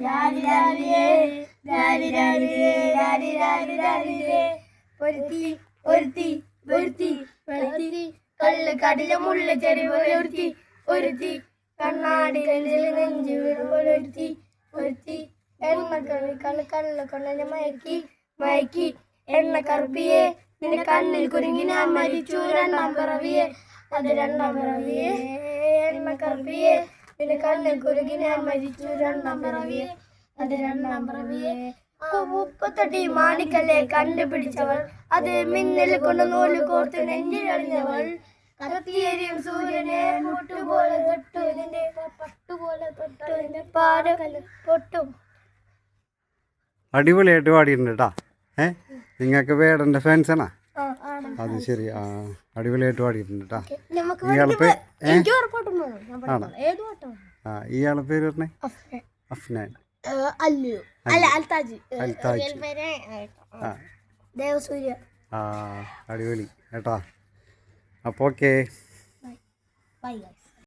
രാരി രാരിരേ രാരി രാരിരേ രാരി രാരി രാരിരേ ഒരുത്തി ഒരുത്തി ഒരുത്തി ഒരുത്തി കല്ല് കടില മുള്ള ചെറിയ ഒരുത്തി ഒരുത്തി കണ്ണാടി നെഞ്ചു ഒരുത്തി ഒരുത്തി എണ്ണക്കറി കള്ള് കള്ള കൊള്ളനെ മയക്കി മയക്കി എണ്ണ കറുപ്പിയെ നിന്റെ കണ്ണിൽ കുരുങ്ങി ഞാൻ മരിച്ചു രണ്ടാം പിറവിയെ അത് രണ്ടാം പിറവിയെ എണ്ണ കറുപ്പിയെ നിന്റെ കണ്ണിൽ കുരുങ്ങി ഞാൻ മരിച്ചു രണ്ടാം പിറവിയെ അത് രണ്ടാം പിറവിയെ മുപ്പത്തെട്ടി മാണിക്കല്ലേ കണ്ടുപിടിച്ചവൾ അത് മിന്നൽ കൊണ്ട് നൂല് കോർത്ത് നെഞ്ചിലറിഞ്ഞവൾ കത്തിയേരിയും സൂര്യനെ മുട്ടുപോലെ തൊട്ടു നിന്റെ പട്ടുപോലെ തൊട്ടു നിന്റെ പാടകല് പൊട്ടും. അടിപൊളിയായിട്ട് പാടിയിട്ടുണ്ട് കേട്ടാ. നിങ്ങൾക്ക് വേടന്റെ ഫാൻസാണോ? അത് ശരി. ആ അടിപൊളിയായിട്ട് പാടിയിട്ടുണ്ട് കേട്ടാ. ഇയാളെ പേര് പറഞ്ഞേ? അഫ്നാൻ. ദേവസൂര്യ. അടിപൊളി കേട്ടാ. അപ്പോൾ ഓക്കെ. Bye guys.